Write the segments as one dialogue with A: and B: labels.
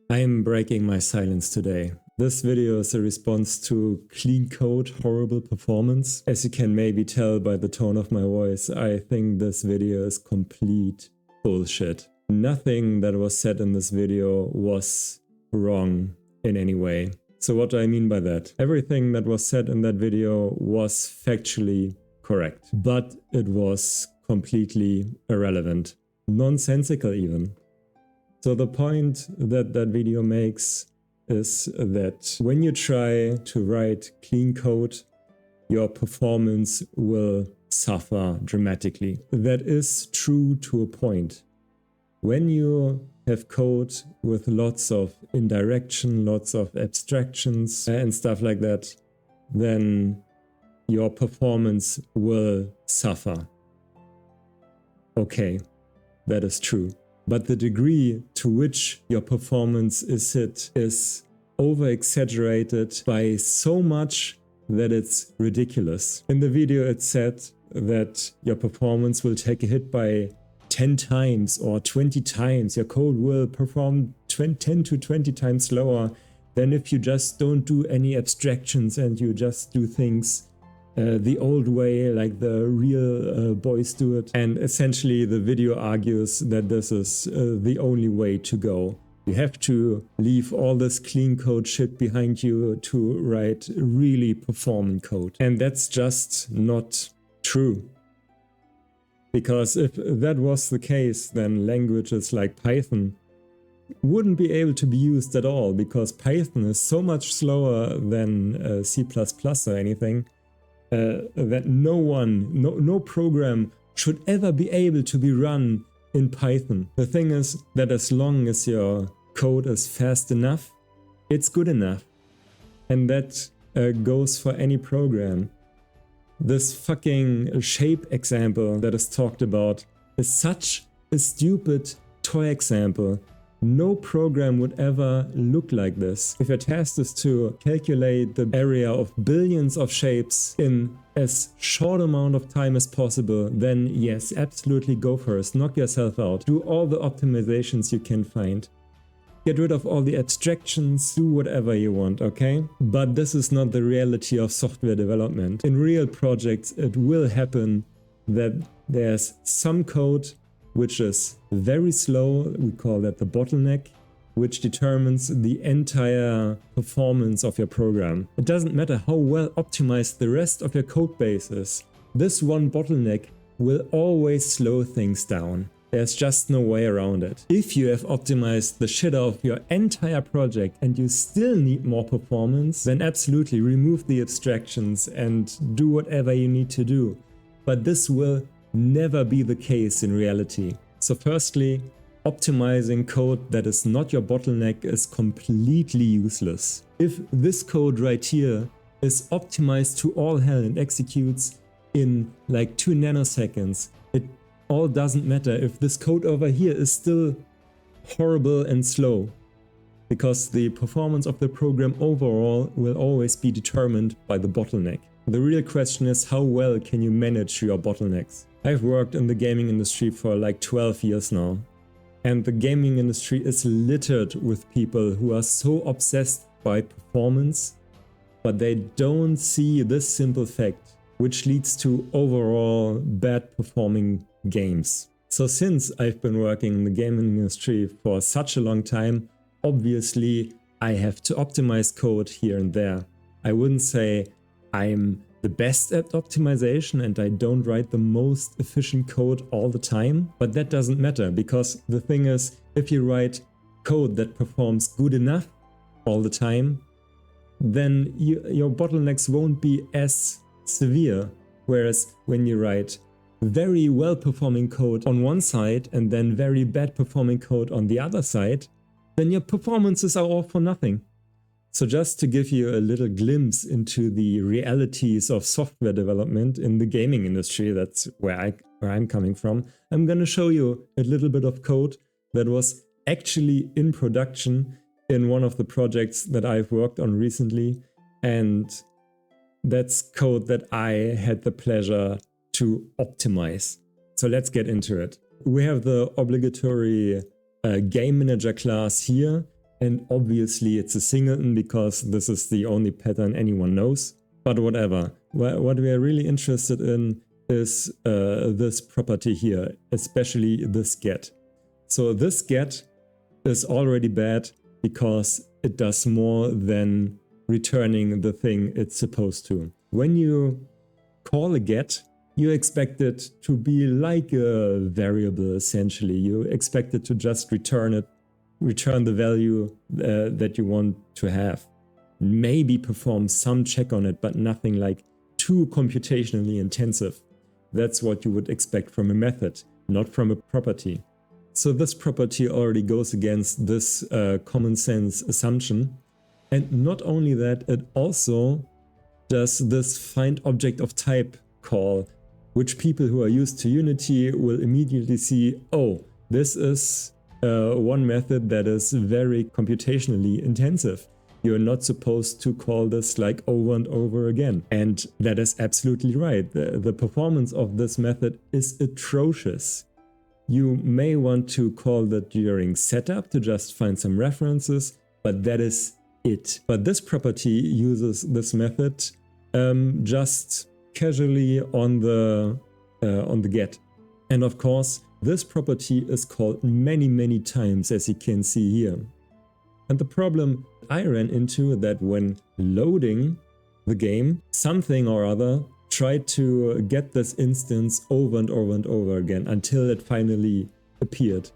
A: I am breaking my silence today. This video is a response to clean code, horrible performance. As you can maybe tell by the tone of my voice, I think this video is complete bullshit. Nothing that was said in this video was wrong in any way. So what do I mean by that? Everything that was said in that video was factually correct, but it was completely irrelevant. Nonsensical even. So the point that that video makes is that when you try to write clean code, your performance will suffer dramatically. That is true to a point. When you have code with lots of indirection, lots of abstractions and stuff like that, then your performance will suffer. Okay, that is true. But the degree to which your performance is hit is over-exaggerated by so much that it's ridiculous. In the video it said that your performance will take a hit by 10 times or 20 times. Your code will perform 10 to 20 times slower than if you just don't do any abstractions and you just do things the old way, like the real boys do it. And essentially the video argues that this is the only way to go. You have to leave all this clean code shit behind you to write really performing code. And that's just not true. Because if that was the case, then languages like Python wouldn't be able to be used at all, because Python is so much slower than C++ or anything. That no program should ever be able to be run in Python. The thing is that as long as your code is fast enough, it's good enough. And that goes for any program. This fucking shape example that is talked about is such a stupid toy example. No program would ever look like this. If your task is to calculate the area of billions of shapes in as short amount of time as possible, then yes, absolutely go for it. Knock yourself out. Do all the optimizations you can find. Get rid of all the abstractions, do whatever you want, okay? But this is not the reality of software development. In real projects, it will happen that there's some code which is very slow. We call that the bottleneck, which determines the entire performance of your program. It doesn't matter how well optimized the rest of your code base is. This one bottleneck will always slow things down. There's just no way around it. If you have optimized the shit out of your entire project and you still need more performance, then absolutely remove the abstractions and do whatever you need to do. But this will never be the case in reality. So firstly, optimizing code that is not your bottleneck is completely useless. If this code right here is optimized to all hell and executes in like 2 nanoseconds, it all doesn't matter if this code over here is still horrible and slow, because the performance of the program overall will always be determined by the bottleneck. The real question is, how well can you manage your bottlenecks? I've worked in the gaming industry for like 12 years now. And the gaming industry is littered with people who are so obsessed by performance, but they don't see this simple fact, which leads to overall bad performing games. So since I've been working in the gaming industry for such a long time, obviously I have to optimize code here and there. I wouldn't say I'm the best at optimization and I don't write the most efficient code all the time, but that doesn't matter, because the thing is, if you write code that performs good enough all the time, then your bottlenecks won't be as severe. Whereas when you write very well performing code on one side and then very bad performing code on the other side, then your performances are all for nothing. So just to give you a little glimpse into the realities of software development in the gaming industry, that's where I'm coming from, I'm going to show you a little bit of code that was actually in production in one of the projects that I've worked on recently, and that's code that I had the pleasure to optimize. So let's get into it. We have the obligatory game manager class here, And obviously it's a singleton because this is the only pattern anyone knows. But whatever. What we are really interested in is this property here, especially this get. So this get is already bad because it does more than returning the thing it's supposed to. When you call a get, you expect it to be like a variable essentially. You expect it to just return the value that you want to have. Maybe perform some check on it, but nothing like too computationally intensive. That's what you would expect from a method, not from a property. So this property already goes against this common sense assumption. And not only that, it also does this find object of type call, which people who are used to Unity will immediately see, oh, this is one method that is very computationally intensive. You're not supposed to call this like over and over again. And that is absolutely right. The performance of this method is atrocious. You may want to call that during setup to just find some references, but that is it. But this property uses this method just casually on the get. And of course, this property is called many times, as you can see here. And the problem I ran into that when loading the game, something or other tried to get this instance over and over again until it finally appeared.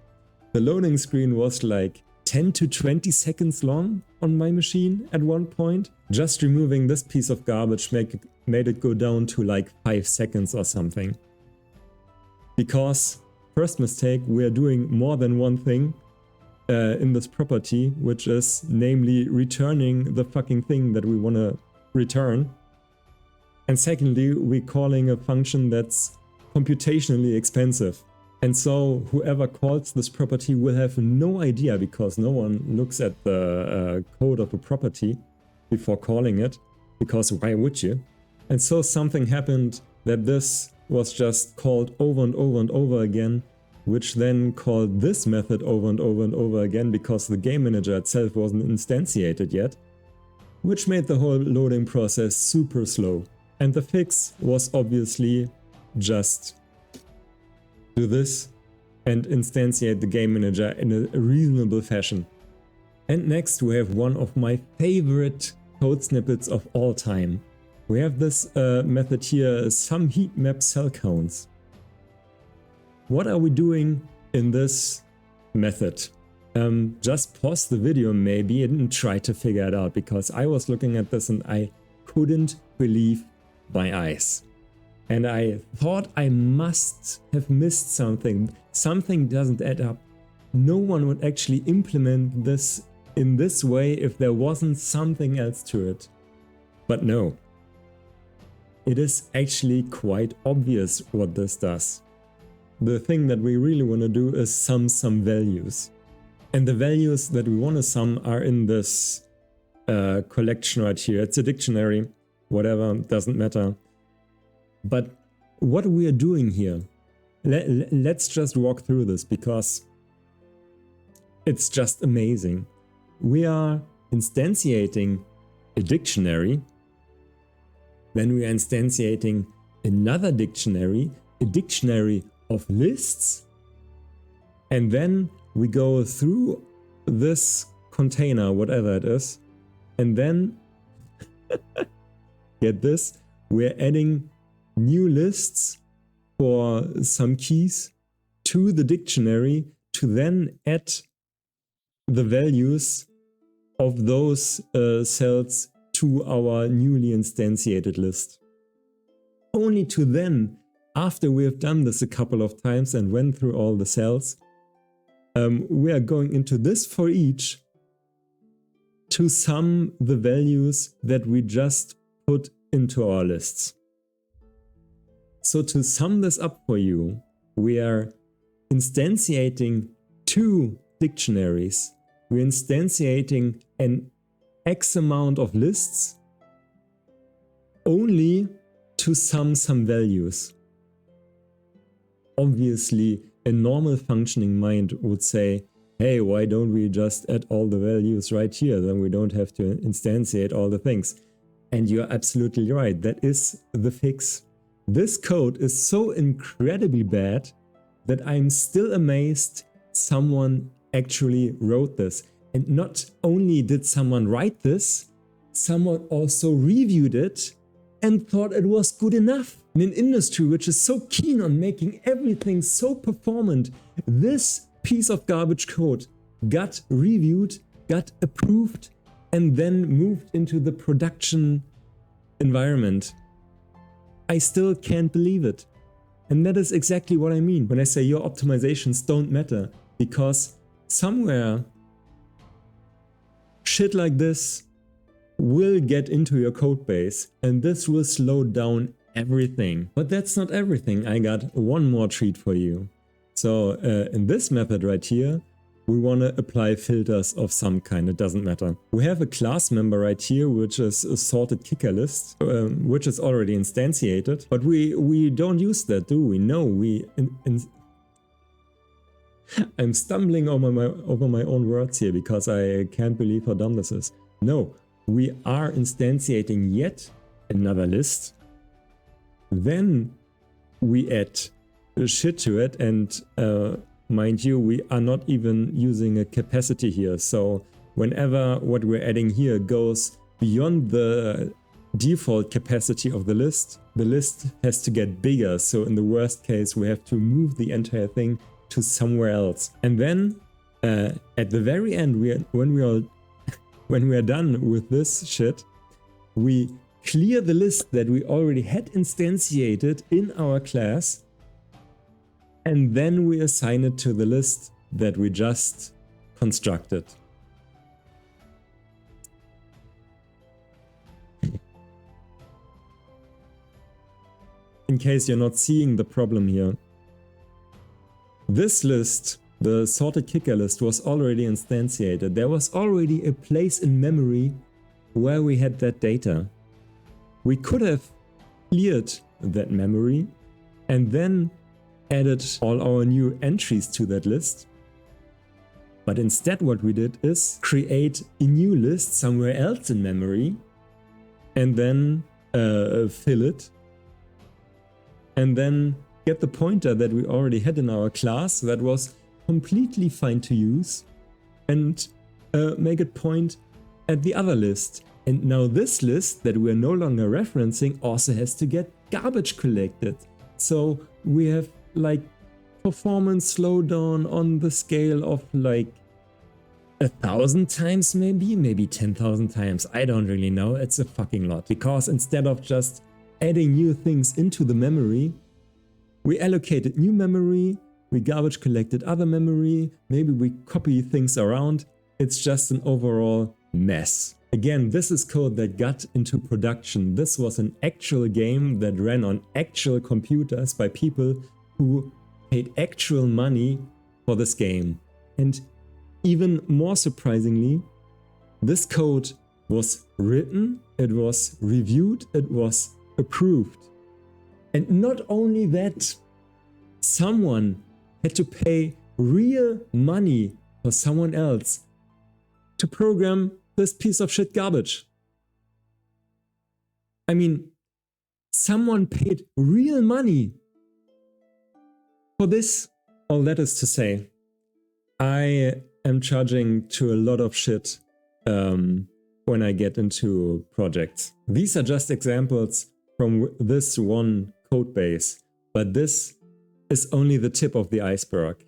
A: The loading screen was like 10 to 20 seconds long on my machine at one point. Just removing this piece of garbage made it go down to like 5 seconds or something. Because, first mistake, we are doing more than one thing in this property, which is namely returning the fucking thing that we want to return. And secondly, we're calling a function that's computationally expensive. And so whoever calls this property will have no idea, because no one looks at the code of a property before calling it, because why would you? And so something happened that this was just called over and over again, which then called this method over and over again because the game manager itself wasn't instantiated yet, which made the whole loading process super slow. And the fix was obviously just do this and instantiate the game manager in a reasonable fashion. And next we have one of my favorite code snippets of all time. We have this method here, some heat map cell counts. What are we doing in this method? Just pause the video maybe and try to figure it out, because I was looking at this and I couldn't believe my eyes. And I thought I must have missed something. Something doesn't add up. No one would actually implement this in this way if there wasn't something else to it. But no. It is actually quite obvious what this does. The thing that we really want to do is sum some values. And the values that we want to sum are in this collection right here. It's a dictionary, whatever, doesn't matter. But what we are doing here, let's just walk through this because it's just amazing. We are instantiating a dictionary, then we are instantiating another dictionary, a dictionary of lists, and then we go through this container, whatever it is, and then get this, we're adding new lists for some keys to the dictionary to then add the values of those cells to our newly instantiated list. Only to then, after we have done this a couple of times and went through all the cells, we are going into this for each to sum the values that we just put into our lists. So to sum this up for you, we are instantiating 2 dictionaries. We're instantiating an X amount of lists only to sum some values. Obviously, a normal functioning mind would say, hey, why don't we just add all the values right here? Then we don't have to instantiate all the things. And you're absolutely right. That is the fix. This code is so incredibly bad that I'm still amazed someone actually wrote this. And not only did someone write this, someone also reviewed it and thought it was good enough. In an industry which is so keen on making everything so performant, this piece of garbage code got reviewed, got approved, and then moved into the production environment. I still can't believe it. And that is exactly what I mean when I say your optimizations don't matter, because somewhere shit like this will get into your code base and this will slow down everything. But that's not everything. I got one more treat for you. So in this method right here, we want to apply filters of some kind. It doesn't matter. We have a class member right here, which is a sorted kicker list, which is already instantiated. But we don't use that, do we? No, I'm stumbling over my own words here because I can't believe how dumb this is. No, we are instantiating yet another list. Then we add shit to it, and mind you, we are not even using a capacity here. So whenever what we're adding here goes beyond the default capacity of the list has to get bigger. So in the worst case, we have to move the entire thing to somewhere else. And then at the very end, when we are done with this shit, we clear the list that we already had instantiated in our class, and then we assign it to the list that we just constructed. In case you're not seeing the problem here, this list, the sorted kicker list, was already instantiated. There was already a place in memory where we had that data. We could have cleared that memory and then added all our new entries to that list. But instead what we did is create a new list somewhere else in memory and then fill it. And then get the pointer that we already had in our class that was completely fine to use and make it point at the other list. And now this list that we're no longer referencing also has to get garbage collected. So we have like performance slowdown on the scale of like 1,000 times, maybe 10,000 times. I don't really know. It's a fucking lot. Because instead of just adding new things into the memory, we allocated new memory, we garbage collected other memory, maybe we copy things around. It's just an overall mess. Again, this is code that got into production. This was an actual game that ran on actual computers by people who paid actual money for this game. And even more surprisingly, this code was written, it was reviewed, it was approved. And not only that, someone had to pay real money for someone else to program this piece of shit garbage. I mean, someone paid real money for this. All that is to say, I am charging to a lot of shit when I get into projects. These are just examples from this one code base, but this is only the tip of the iceberg.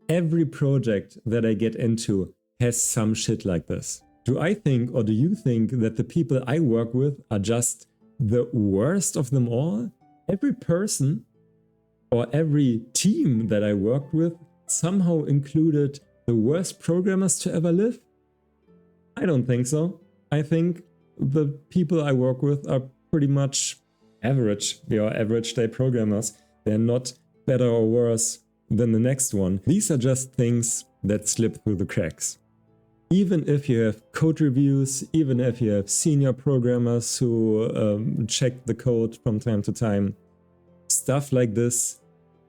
A: Every project that I get into has some shit like this. Do I think, or do you think, that the people I work with are just the worst of them all? Every person or every team that I worked with somehow included the worst programmers to ever live? I don't think so. I think the people I work with are pretty much average. They are average day programmers. They're not better or worse than the next one. These are just things that slip through the cracks. Even if you have code reviews, even if you have senior programmers who check the code from time to time, stuff like this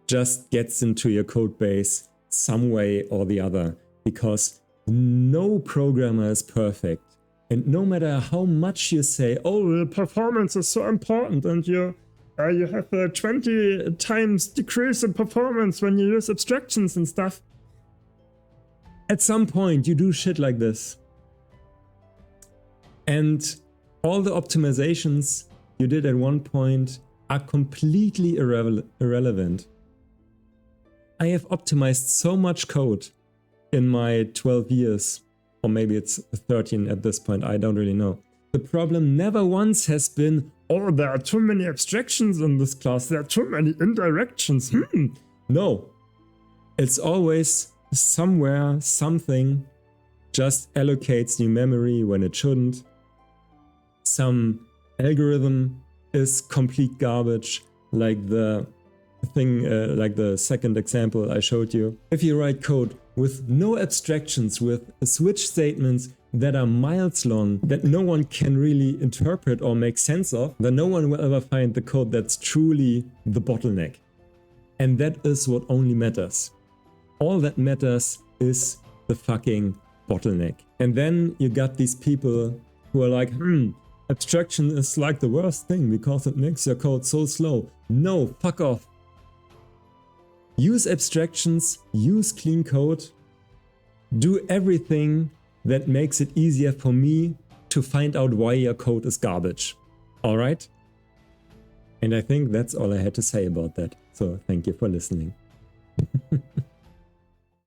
A: just gets into your code base some way or the other. because no programmer is perfect. And no matter how much you say, oh, the performance is so important and you have a 20 times decrease in performance when you use abstractions and stuff. At some point you do shit like this. And all the optimizations you did at one point are completely irrelevant. I have optimized so much code in my 12 years, or maybe it's 13 at this point, I don't really know. The problem never once has been, oh, there are too many abstractions in this class, there are too many indirections. No, it's always somewhere something just allocates new memory when it shouldn't. Some algorithm is complete garbage, like the thing, like the second example I showed you. If you write code with no abstractions, with switch statements that are miles long, that no one can really interpret or make sense of, then no one will ever find the code that's truly the bottleneck. And that is what only matters. All that matters is the fucking bottleneck. And then you got these people who are like, abstraction is like the worst thing because it makes your code so slow. No, fuck off. Use abstractions, use clean code, do everything that makes it easier for me to find out why your code is garbage. Alright? And I think that's all I had to say about that. So thank you for listening.